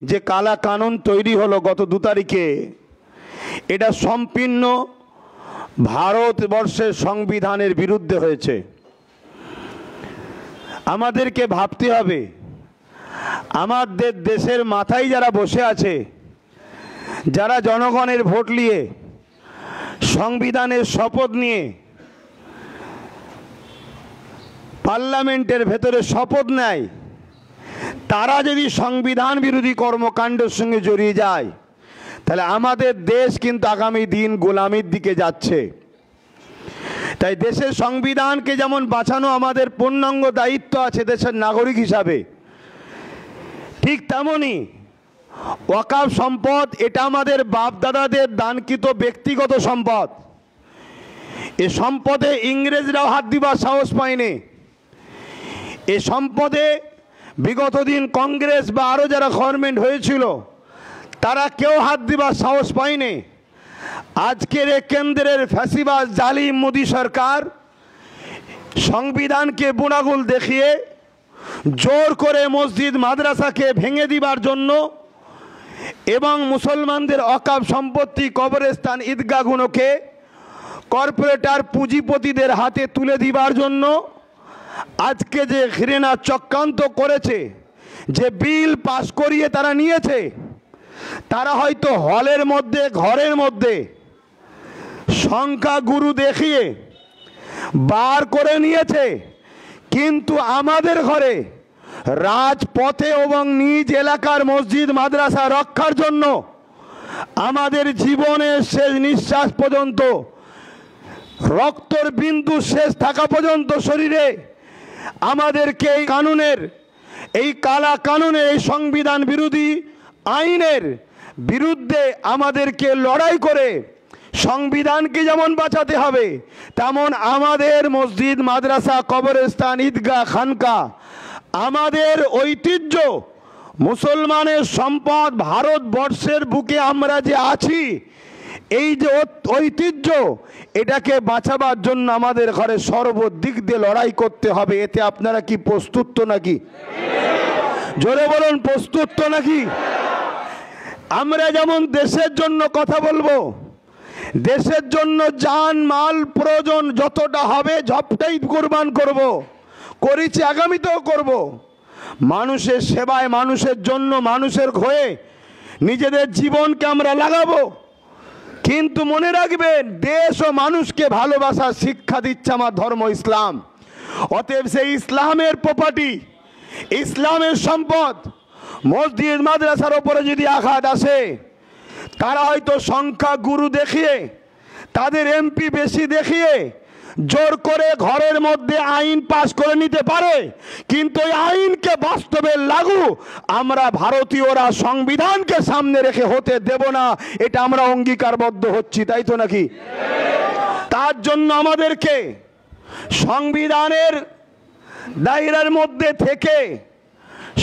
যে কালা কানুন তৈরি হলো গত 2 তারিখে, এটা সম্পূর্ণ ভারতবর্ষের সংবিধানের বিরুদ্ধে হয়েছে। আমাদেরকে ভাবতে হবে, আমাদের দেশের মাথায় যারা বসে আছে, যারা জনগণের ভোট নিয়ে সংবিধানের শপথ নিয়ে পার্লামেন্টের ভেতরে শপথ নেয়, তারা যদি সংবিধান বিরোধী কর্মকাণ্ডের সঙ্গে জড়িয়ে যায়, তাহলে আমাদের দেশ কিন্তু আগামী দিন গোলামির দিকে যাচ্ছে। তাই দেশের সংবিধানকে যেমন বাঁচানো আমাদের পূর্ণাঙ্গ দায়িত্ব আছে দেশের নাগরিক হিসাবে, ঠিক তেমনি ওয়াকফ সম্পদ এটা আমাদের বাপ দাদাদের দানকৃত ব্যক্তিগত সম্পদ। এ সম্পদে ইংরেজরাও হাত দিবার সাহস পায়নি। এ সম্পদে বিগত দিন কংগ্রেস বা আরও যারা গভর্নমেন্ট হয়েছিল তারা কেউ হাত দিবার সাহস পায়নি। আজকের এই কেন্দ্রের ফ্যাসিবাদ জালিম মোদী সরকার সংবিধানকে বুনাগুল দেখিয়ে জোর করে মসজিদ মাদ্রাসাকে ভেঙে দিবার জন্য এবং মুসলমানদের ওয়াকফ সম্পত্তি কবরস্থান ঈদগাহগুলোকে কর্পোরেটর পুঁজিপতিদের হাতে তুলে দিবার জন্য আজকে যে ঘৃণা চক্রান্ত করেছে, যে বিল পাশ করিয়ে তারা নিয়েছে, তারা হয়তো হলের মধ্যে ঘরের মধ্যে সংখ্যা গুরু দেখিয়ে বার করে নিয়েছে, কিন্তু আমাদের ঘরে রাজপথে এবং নিজ এলাকার মসজিদ মাদ্রাসা রক্ষার জন্য আমাদের জীবনের শেষ নিঃশ্বাস পর্যন্ত, রক্তর বিন্দু শেষ থাকা পর্যন্ত শরীরে আমাদেরকে এই কানুনের, এই কালা কানুনের, এই সংবিধান বিরোধী আইনের বিরুদ্ধে আমাদেরকে লড়াই করে সংবিধানকে যেমন বাঁচাতে হবে, তেমন আমাদের মসজিদ মাদ্রাসা কবরস্থান ঈদগাহ খানকা, আমাদের ঐতিহ্য, মুসলমানের সম্পদ, ভারতবর্ষের বুকে আমরা যে আছি, এই যে ঐতিহ্য, এটাকে বাঁচাবার জন্য আমাদের ঘরে সর্বদিক দিয়ে লড়াই করতে হবে। এতে আপনারা কি প্রস্তুত তো নাকি? জোরে বলুন, প্রস্তুত তো নাকি? আমরা যেমন দেশের জন্য কথা বলবো, দেশের জন্য জান মাল প্রয়োজন যতটা হবে সবটাই কুরবান করব, করেছি, আগামীতেও করব। মানুষের সেবায়, মানুষের জন্য, মানুষের হয়ে নিজেদের জীবনকে আমরা লাগাবো। কিন্তু মনে রাখবেন, দেশ ও মানুষকে ভালোবাসার শিক্ষা দিচ্ছে আমার ধর্ম ইসলাম। অতএব সেই ইসলামের প্রপার্টি, ইসলামের সম্পদ মসজিদ মাদ্রাসার ওপরে যদি আঘাত আসে, তারা হয়তো সংখ্যা গুরু দেখিয়ে, তাদের এমপি বেশি দেখিয়ে জোর করে ঘরের মধ্যে আইন পাশ করে নিতে পারে, কিন্তু এই আইনকে বাস্তবে লাগু আমরা ভারতীয়রা সংবিধানকে সামনে রেখে হতে দেব না। এটা আমরা অঙ্গীকারবদ্ধ হচ্ছি, তাই তো নাকি? তার জন্য আমাদেরকে সংবিধানের দায়রার মধ্যে থেকে,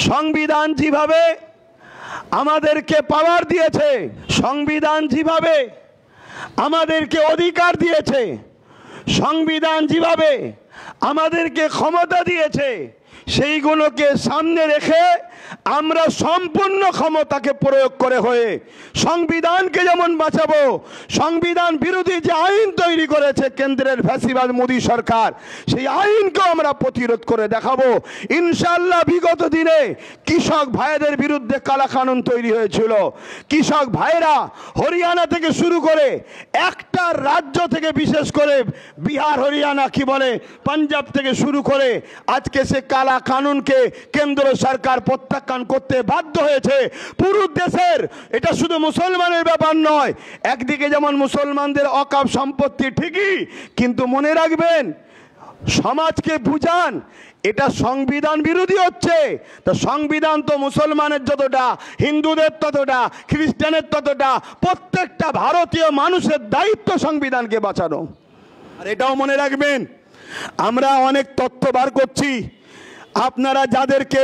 সংবিধান যেভাবে আমাদেরকে পাওয়ার দিয়েছে, সংবিধান যেভাবে আমাদেরকে অধিকার দিয়েছে, সংবিধান যেভাবে আমাদেরকে ক্ষমতা দিয়েছে, সেইগুলোকে সামনে রেখে আমরা সম্পূর্ণ ক্ষমতাকে প্রয়োগ করে হয়ে সংবিধানকে যেমন বাঁচাবো, সংবিধান বিরোধী যে আইন তৈরি করেছে কেন্দ্রের ফ্যাসিবাদ মোদী সরকার, সেই আইনকেও আমরা প্রতিরোধ করে দেখাবো ইনশাআল্লাহ। বিগত দিনে কৃষক ভাইদের বিরুদ্ধে কালা কানুন তৈরি হয়েছিল। কৃষক ভাইরা হরিয়ানা থেকে শুরু করে একটা রাজ্য থেকে, বিশেষ করে বিহার, হরিয়ানা, কি বলে, পাঞ্জাব থেকে শুরু করে আজকে সে কালা কানুনকে কেন্দ্র সরকার প্রত্যাখ্যান করতে বাধ্য হয়েছে। পুরো দেশের, এটা শুধু মুসলমানের ব্যাপার নয়। একদিকে যেমন মুসলমানদের ওয়াকফ সম্পত্তি ঠিকই, কিন্তু মনে রাখবেন, সমাজকে বুঝান এটা সংবিধান বিরোধী হচ্ছে। তা সংবিধান তো মুসলমানের যতটা, হিন্দুদের ততটা, খ্রিস্টানের ততটা, প্রত্যেকটা ভারতীয় মানুষের দায়িত্ব সংবিধানকে বাঁচানো। আর এটাও মনে রাখবেন, আমরা অনেক তথ্য বার করছি। আপনারা যাদেরকে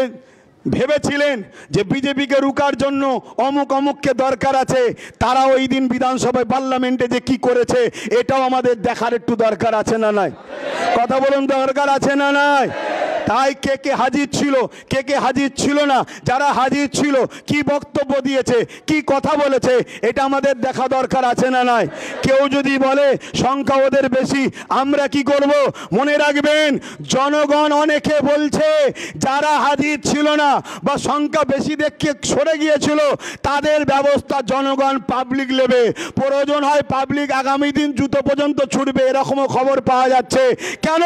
ভেবেছিলেন যে বিজেপিকে রুকার জন্য অমুক অমুককে দরকার আছে, তারা ওই দিন বিধানসভায়, পার্লামেন্টে যে কি করেছে, এটাও আমাদের দেখার একটু দরকার আছে না নাই? কথা বলুন, দরকার আছে না নাই? তাই কে কে হাজির ছিল, কে কে হাজির ছিল না, যারা হাজির ছিল কি বক্তব্য দিয়েছে, কি কথা বলেছে, এটা আমাদের দেখা দরকার আছে না নাই? কেউ যদি বলে সংখ্যা ওদের বেশি, আমরা কি করব? মনে রাখবেন, জনগণ অনেকে বলছে যারা হাজির ছিল না বা সংখ্যা বেশি দেখে সরে গিয়েছিল তাদের ব্যবস্থা জনগণ পাবলিক নেবে। প্রয়োজন হয় পাবলিক আগামী দিন জুতো পর্যন্ত ছুটবে, এরকমও খবর পাওয়া যাচ্ছে। কেন?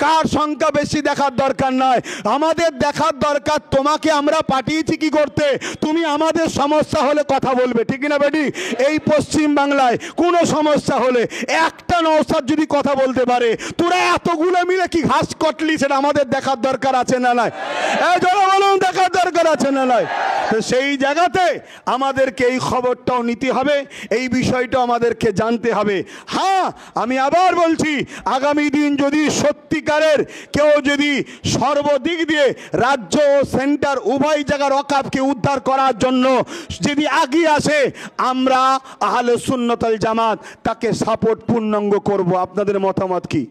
কার সংখ্যা বেশি দেখার দরকার নয়, আমাদের দেখার দরকার তোমাকে আমরা পাঠিয়েছি কি করতে, তুমি আমাদের সমস্যা হলে কথা বলবে, ঠিক না বেটি? এই পশ্চিম বাংলায় কোনো সমস্যা হলে একটা নওশাদ যদি কথা বলতে পারে, তোরা এতগুলো মিলে কি ঘাস কটলি, সেটা আমাদের দেখার দরকার আছে না নাই? জনগণ দেখার দরকার আছে না নাই? তো সেই জায়গাতে আমাদেরকে এই খবরটাও নিতে হবে, এই বিষয়টা আমাদেরকে জানতে হবে। হ্যাঁ, আমি আবার বলছি, আগামী দিন যদি সত্যিকারের কেউ যদি সর্বদিক দিয়ে রাজ্য ও সেন্টার উভয় জায়গার ওয়াকফকে উদ্ধার করার জন্য যদি এগিয়ে আসে, আমরা আহলে সুন্নাত ওয়াল জামাত তাকে সাপোর্ট পূর্ণাঙ্গ করব। আপনাদের মতামত কি?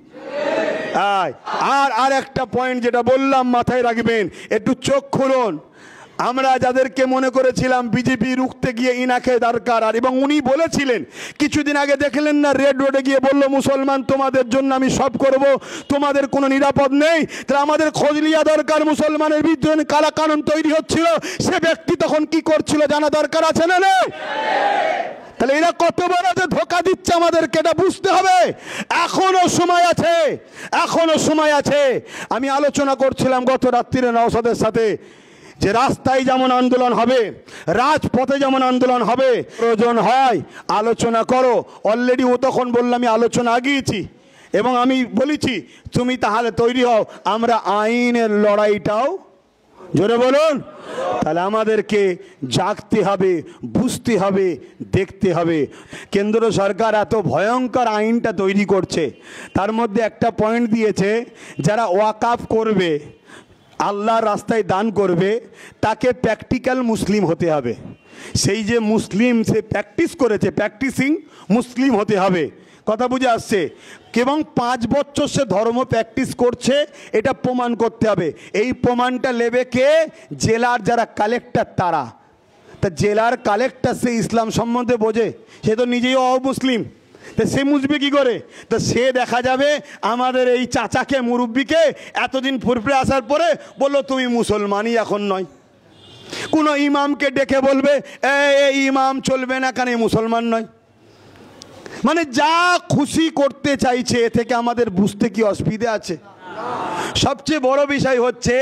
আর একটা পয়েন্ট যেটা বললাম মাথায় রাখবেন, একটু চোখ খুলুন। আমরা যাদেরকে মনে করেছিলাম বিজেপি রুখতে গিয়ে ইনাকে দরকার, আর এবং উনি বলেছিলেন কিছুদিন আগে, দেখলেন না রেড রোডে গিয়ে বলল মুসলমান তোমাদের জন্য আমি সব করব, তোমাদের কোনো নিরাপদ নেই। তাহলে আমাদের খোঁজ লিয়া দরকার, মুসলমানের বিরুদ্ধে কালা কানুন তৈরি হচ্ছিল, সে ব্যক্তি তখন কি করছিল জানা দরকার আছে না? তাহলে এরা কত বড় যে ধোঁকা দিচ্ছে আমাদেরকে, এটা বুঝতে হবে। এখনো সময় আছে, এখনো সময় আছে। আমি আলোচনা করছিলাম গত রাত্রিরে নওশাদের সাথে যে রাস্তায় যেমন আন্দোলন হবে, রাজপথে যেমন আন্দোলন হবে, প্রয়োজন হয় আলোচনা করো। অলরেডি ও তখন বললাম আমি আলোচনা আগিয়েছি এবং আমি বলেছি তুমি তাহলে তৈরি হও, আমরা আইনের লড়াইটাও, জোরে বলুন। তাহলে আমাদেরকে জাগতে হবে, বুঝতে হবে, দেখতে হবে। কেন্দ্র সরকার এত ভয়ঙ্কর আইনটা তৈরি করছে, তার মধ্যে একটা পয়েন্ট দিয়েছে যারা ওয়াকফ করবে, আল্লাহর রাস্তায় দান করবে, তাকে প্র্যাকটিক্যাল মুসলিম হতে হবে। সেই যে মুসলিম সে প্র্যাকটিস করেছে, প্র্যাকটিসিং মুসলিম হতে হবে। কথা বুঝে আসছে? এবং 5 বছর সে ধর্ম প্র্যাকটিস করছে, এটা প্রমাণ করতে হবে। এই প্রমাণটা নেবে কে? জেলার যারা কালেক্টর তারা। তা জেলার কালেক্টর সে ইসলাম সম্বন্ধে বোঝে? সে তো নিজেই অমুসলিম, তা সে বুঝবে কি করে? তো সে দেখা যাবে আমাদের এই চাচাকে, মুরব্বীকে এতদিন ফুরফুরে আসার পরে বললো তুমি মুসলমানই এখন নয়। কোনো ইমামকে ডেকে বলবে এই ইমাম চলবে না, কেন মুসলমান নয়। মানে যা খুশি করতে চাইছে, এ থেকে আমাদের বুঝতে কি অসুবিধা আছে? সবচেয়ে বড় বিষয় হচ্ছে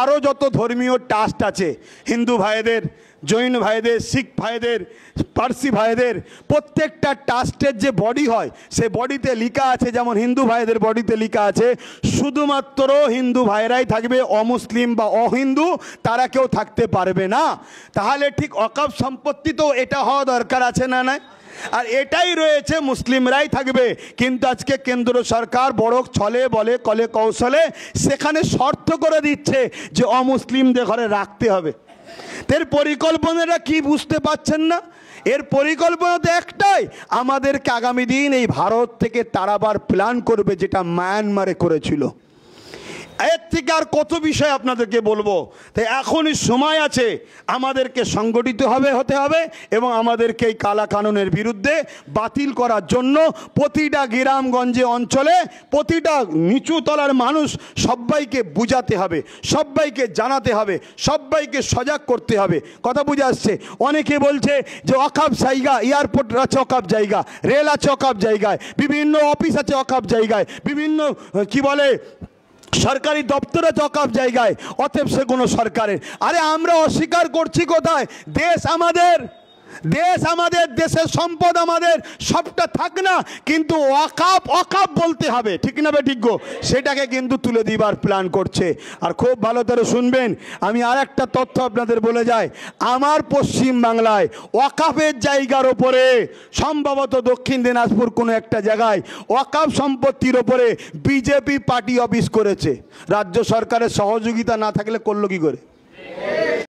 আরও যত ধর্মীয় ট্রাস্ট আছে, হিন্দু ভাইদের, জৈন ভাইদের, শিখ ভাইদের, পার্সি ভাইদের, প্রত্যেকটা ট্রাস্টের যে বডি হয় সে বডিতে লেখা আছে, যেমন হিন্দু ভাইদের বডিতে লেখা আছে শুধুমাত্র হিন্দু ভাইরাই থাকবে, অমুসলিম বা অহিন্দু তারা কেউ থাকতে পারবে না। তাহলে ঠিক ওয়াকফ সম্পত্তি তো এটা হওয়া দরকার আছে না? না, আর এটাই রয়েছে, মুসলিমরাই থাকবে। কিন্তু আজকে কেন্দ্র সরকার বড় ছলে বলে কলে কৌশলে সেখানে শর্ত করে দিচ্ছে যে অমুসলিমদের ঘরে রাখতে হবে। এর পরিকল্পনাটা কি বুঝতে পারছেন না? এর পরিকল্পনা তো একটাই, আমাদেরকে আগামী দিন এই ভারত থেকে তাড়াবার প্ল্যান করবে, যেটা মায়ানমারে করেছিল। এর থেকে আর কত বিষয় আপনাদেরকে বলবো। তাই এখনই সময় আছে, আমাদেরকে সংগঠিত হতে হবে এবং আমাদেরকে এই কালা কানুনের বিরুদ্ধে বাতিল করার জন্য প্রতিটা গ্রামগঞ্জে অঞ্চলে প্রতিটা নিচু তলার মানুষ সবাইকে বুঝাতে হবে, সবাইকে জানাতে হবে, সবাইকে সজাগ করতে হবে। কথা বুঝে আসছে? অনেকে বলছে যে ওয়াকফ জায়গা, এয়ারপোর্ট আছে ওয়াকফ জায়গা, রেল আছে ওয়াকফ জায়গায়, বিভিন্ন অফিস আছে ওয়াকফ জায়গায়, বিভিন্ন কি বলে সরকারি দপ্তরে ওয়াকফ জায়গায়, অতএব সে কোনো সরকারের। আরে আমরা অস্বীকার করছি কোথায়? দেশ আমাদের, দেশ আমাদের, দেশের সম্পদ আমাদের, সবটা থাক না, কিন্তু ওয়াকফ বলতে হবে, ঠিক না ঠিক গো? সেটাকে কিন্তু তুলে দিবার প্ল্যান করছে। আর খুব ভালো করে শুনবেন, আমি আর একটা তথ্য আপনাদের বলে যাই, আমার পশ্চিম বাংলায় ওয়াকফের জায়গার ওপরে সম্ভবত দক্ষিণ দিনাজপুর কোনো একটা জায়গায় ওয়াকফ সম্পত্তির ওপরে বিজেপি পার্টি অফিস করেছে। রাজ্য সরকারের সহযোগিতা না থাকলে করলো কি করে?